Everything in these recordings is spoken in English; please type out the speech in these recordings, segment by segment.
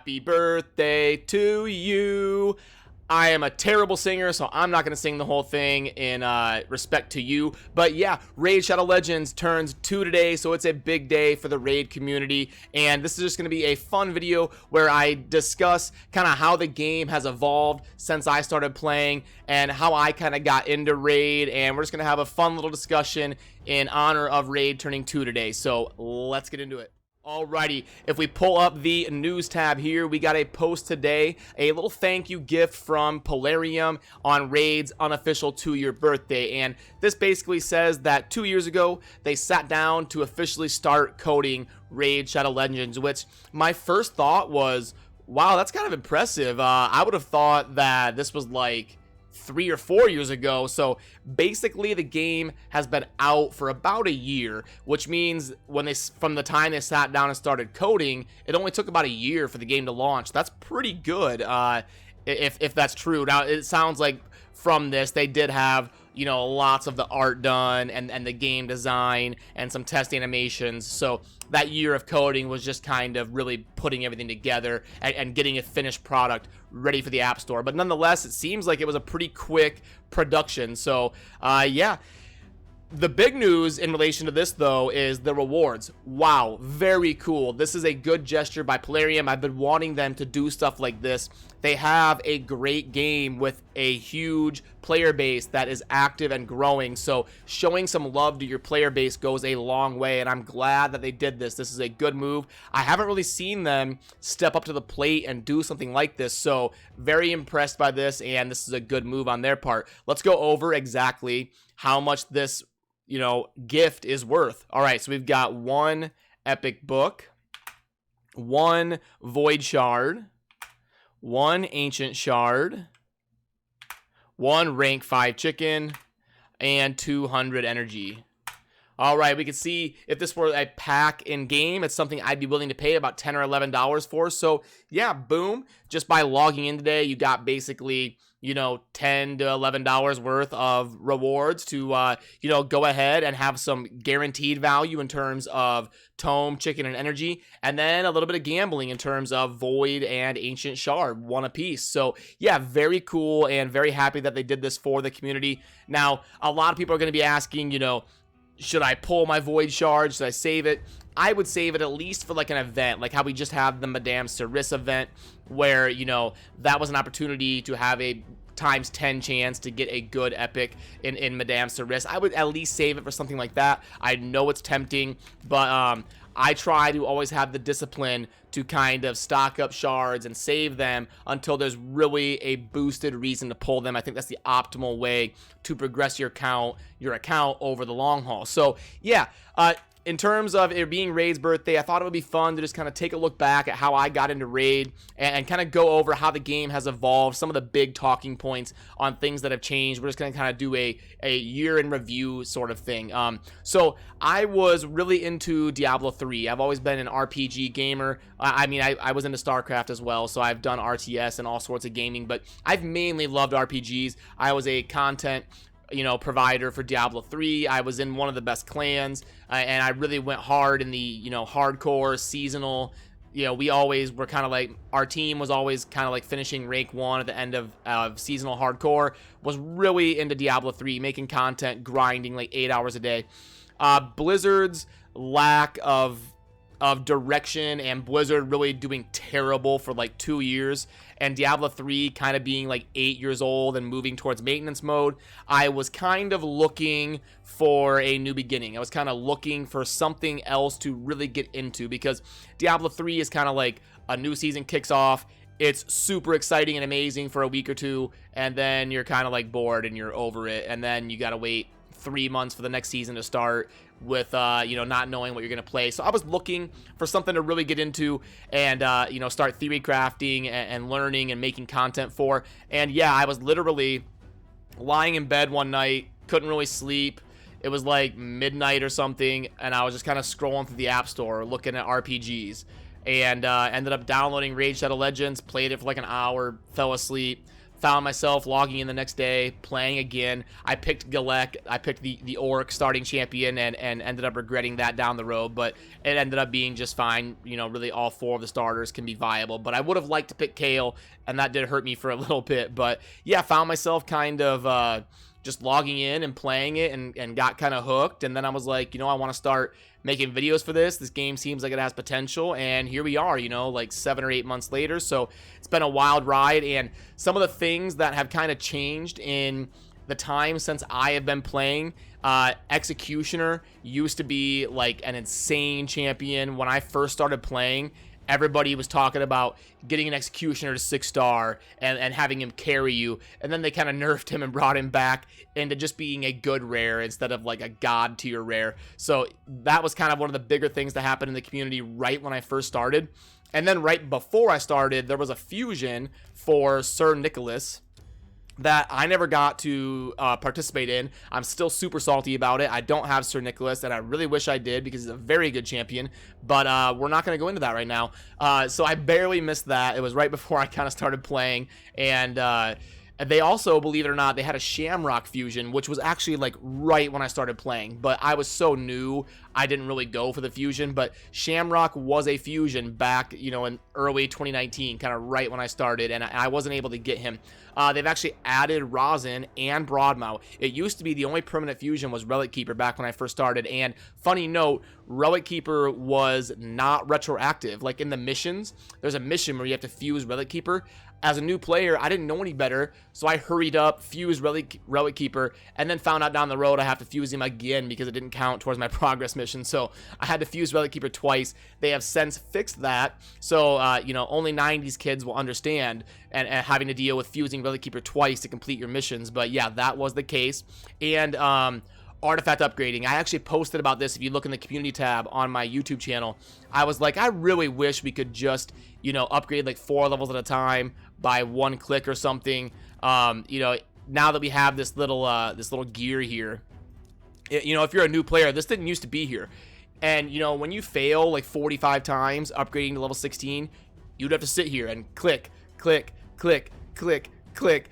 Happy birthday to you. I am a terrible singer, so I'm not going to sing the whole thing in respect to you. But yeah, Raid Shadow Legends turns 2 today, so it's a big day for the Raid community. And this is just going to be a fun video where I discuss kind of how the game has evolved since I started playing and how I kind of got into Raid. And we're just going to have a fun little discussion in honor of Raid turning 2 today. So let's get into it. Alrighty, if we pull up the news tab here, we got a post today, a little thank you gift from Plarium on Raid's unofficial 2-year birthday, and this basically says that 2 years ago, they sat down to officially start coding Raid Shadow Legends, which my first thought was, wow, that's kind of impressive. I would have thought that this was like 3 or 4 years ago. So basically the game has been out for about a year, which means from the time they sat down and started coding, it only took about a year for the game to launch. That's pretty good, if that's true. Now it sounds like from this they did have, you know, lots of the art done and the game design and some test animations. So that year of coding was just kind of really putting everything together and getting a finished product ready for the App Store. But nonetheless, it seems like it was a pretty quick production. So yeah. The big news in relation to this, though, is the rewards. Wow, very cool. This is a good gesture by Plarium. I've been wanting them to do stuff like this. They have a great game with a huge player base that is active and growing. So showing some love to your player base goes a long way, and I'm glad that they did this. This is a good move. I haven't really seen them step up to the plate and do something like this, so very impressed by this, and this is a good move on their part. Let's go over exactly how much this, you know, gift is worth. All right, so we've got 1 epic book, 1 void shard, 1 ancient shard, 1 rank 5 chicken, and 200 energy. All right, we can see if this were a pack in game, it's something I'd be willing to pay about $10 or $11 for. So yeah, boom, just by logging in today, you got basically, you know, $10 to $11 worth of rewards to, you know, go ahead and have some guaranteed value in terms of tome, chicken, and energy, and then a little bit of gambling in terms of void and ancient shard, 1 apiece. So yeah, very cool and very happy that they did this for the community. Now, a lot of people are going to be asking, you know, should I pull my void shard? Should I save it? I would save it at least for like an event, like how we just have the Madame Cerise event, where, you know, that was an opportunity to have a times 10 chance to get a good epic in Madame Cerise. I would at least save it for something like that. I know it's tempting, but I try to always have the discipline to kind of stock up shards and save them until there's really a boosted reason to pull them. I think that's the optimal way to progress your account over the long haul. So yeah, in terms of it being Raid's birthday, I thought it would be fun to just kind of take a look back at how I got into Raid and kind of go over how the game has evolved, some of the big talking points on things that have changed. We're just going to kind of do a year in review sort of thing. So I was really into Diablo 3. I've always been an RPG gamer. I mean, I was into StarCraft as well, so I've done RTS and all sorts of gaming, but I've mainly loved RPGs. I was a content, you know, provider for Diablo 3. I was in one of the best clans, and I really went hard in the, you know, hardcore seasonal. You know, we always were kind of like, our team was always kind of like finishing rank 1 at the end of seasonal hardcore. Was really into Diablo 3, making content, grinding like 8 hours a day. Blizzard's lack of direction and Blizzard really doing terrible for like 2 years, and Diablo 3 kind of being like 8 years old and moving towards maintenance mode, I was kind of looking for a new beginning. I was kind of looking for something else to really get into, because Diablo 3 is kind of like a new season kicks off. It's super exciting and amazing for a week or two, and then you're kind of like bored and you're over it, and then you gotta wait 3 months for the next season to start with, you know, not knowing what you're going to play. So I was looking for something to really get into and, you know, start theory crafting and learning and making content for. And yeah, I was literally lying in bed one night, couldn't really sleep. It was like midnight or something, and I was just kind of scrolling through the App Store looking at RPGs, and ended up downloading Raid Shadow Legends, played it for like an hour, fell asleep. found myself logging in the next day, playing again. I picked Galek. I picked the Orc starting champion and ended up regretting that down the road, but it ended up being just fine. You know, really all 4 of the starters can be viable, but I would have liked to pick Kale, and that did hurt me for a little bit. But yeah, found myself kind of just logging in and playing it and got kind of hooked. And then I was like, you know, I want to start making videos for this. This game seems like it has potential, and here we are, you know, like 7 or 8 months later. So it's been a wild ride, and some of the things that have kind of changed in the time since I have been playing. Executioner used to be like an insane champion. When I first started playing, everybody was talking about getting an Executioner to 6-star and having him carry you, and then they kind of nerfed him and brought him back into just being a good rare instead of like a god tier rare. So that was kind of one of the bigger things that happened in the community right when I first started. And then right before I started, there was a fusion for Sir Nicholas that I never got to participate in. I'm still super salty about it. I don't have Sir Nicholas, and I really wish I did because he's a very good champion, but we're not going to go into that right now. So I barely missed that. It was right before I kind of started playing, and they also, believe it or not, they had a Shamrock fusion, which was actually like right when I started playing, but I was so new, I didn't really go for the fusion. But Shamrock was a fusion back, you know, in early 2019, kind of right when I started, and I wasn't able to get him. They've actually added Rosin and Broadmouth. It used to be the only permanent fusion was Relic Keeper back when I first started, and funny note, Relic Keeper was not retroactive. Like in the missions, there's a mission where you have to fuse Relic Keeper. As a new player, I didn't know any better, so I hurried up, fused Relic Keeper, and then found out down the road I have to fuse him again because it didn't count towards my progress mission. So I had to fuse Relic Keeper twice. They have since fixed that, so you know, only 90s kids will understand and having to deal with fusing Relic Keeper twice to complete your missions. But yeah, that was the case. And artifact upgrading, I actually posted about this. If you look in the community tab on my YouTube channel, I was like, I really wish we could just, you know, upgrade like 4 levels at a time by 1 click or something. You know, now that we have this little gear here, you know, if you're a new player, this didn't used to be here. And you know, when you fail like 45 times upgrading to level 16, you'd have to sit here and click, click, click, click, click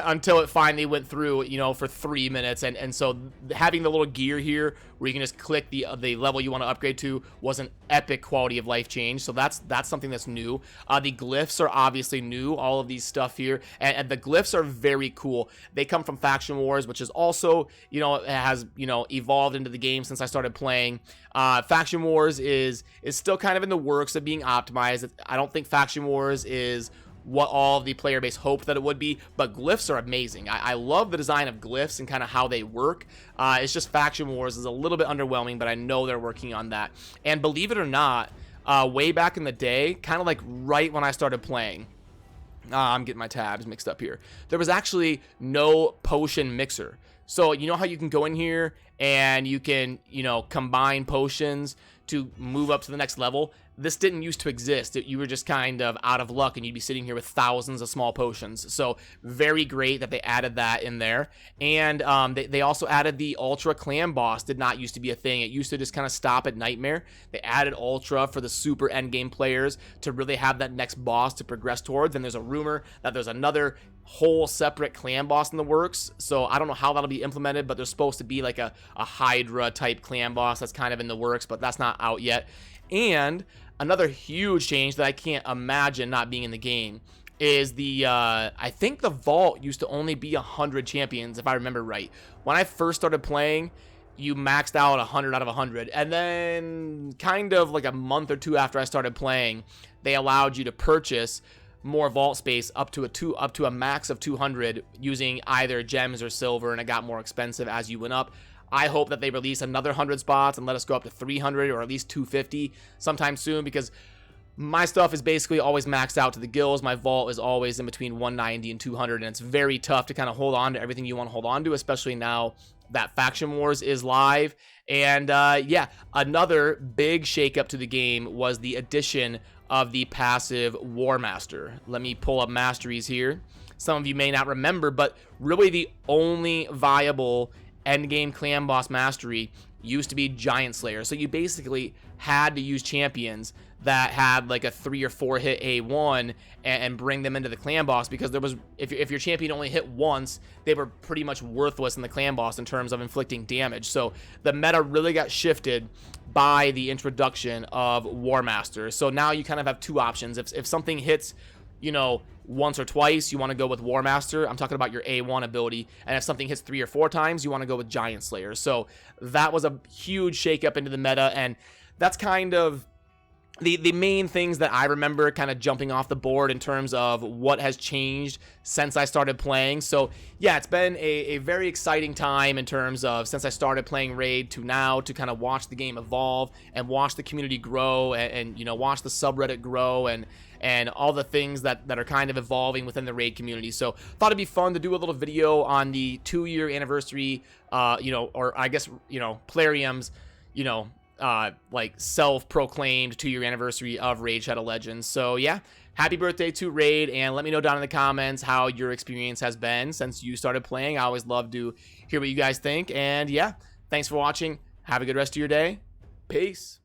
until it finally went through, you know, for 3 minutes. And so having the little gear here where you can just click the level you want to upgrade to was an epic quality of life change. So that's something that's new. The glyphs are obviously new, all of these stuff here, and the glyphs are very cool. They come from Faction Wars, which is also, you know, has, you know, evolved into the game since I started playing. Faction Wars is still kind of in the works of being optimized. I don't think Faction Wars is what all of the player base hoped that it would be, but glyphs are amazing. I love the design of glyphs and kind of how they work. It's just Faction Wars is a little bit underwhelming, but I know they're working on that. And believe it or not, way back in the day, kind of like right when I started playing, I'm getting my tabs mixed up here, there was actually no potion mixer. So you know how you can go in here and you can, you know, combine potions to move up to the next level? This didn't used to exist. You were just kind of out of luck and you'd be sitting here with thousands of small potions. So very great that they added that in there. And they also added the Ultra Clan Boss. Did not used to be a thing. It used to just kind of stop at Nightmare. They added Ultra for the super endgame players to really have that next boss to progress towards. And there's a rumor that there's another whole separate clan boss in the works. So I don't know how that'll be implemented, but there's supposed to be like a Hydra type clan boss that's kind of in the works, but that's not out yet. And another huge change that I can't imagine not being in the game is the, I think the vault used to only be 100 champions, if I remember right. When I first started playing, you maxed out 100 out of 100. And then kind of like a month or two after I started playing, they allowed you to purchase more vault space up to a max of 200 using either gems or silver, and it got more expensive as you went up. I hope that they release another 100 spots and let us go up to 300 or at least 250 sometime soon, because my stuff is basically always maxed out to the gills. My vault is always in between 190 and 200, and it's very tough to kind of hold on to everything you want to hold on to, especially now that Faction Wars is live. And yeah, another big shakeup to the game was the addition of the passive War Master. Let me pull up masteries here. Some of you may not remember, but really the only viable endgame clan boss mastery used to be Giant Slayer. So you basically had to use champions that had like a 3 or 4 hit A1 and bring them into the clan boss, because there was, if your champion only hit once, they were pretty much worthless in the clan boss in terms of inflicting damage. So the meta really got shifted by the introduction of War Master. So now you kind of have two options. If something hits, you know, once or twice, you want to go with War Master. I'm talking about your A1 ability. And if something hits 3 or 4 times, you want to go with Giant Slayer. So that was a huge shakeup into the meta, and that's kind of the main things that I remember kind of jumping off the board in terms of what has changed since I started playing. So yeah, it's been a very exciting time in terms of since I started playing Raid to now, to kind of watch the game evolve and watch the community grow, and you know, watch the subreddit grow, and all the things that are kind of evolving within the Raid community. So thought it'd be fun to do a little video on the 2-year anniversary, you know, or I guess, you know, Plarium's, you know, like self-proclaimed 2-year anniversary of Raid Shadow Legends. So yeah, happy birthday to Raid, and let me know down in the comments how your experience has been since you started playing. I always love to hear what you guys think. And yeah, thanks for watching. Have a good rest of your day. Peace.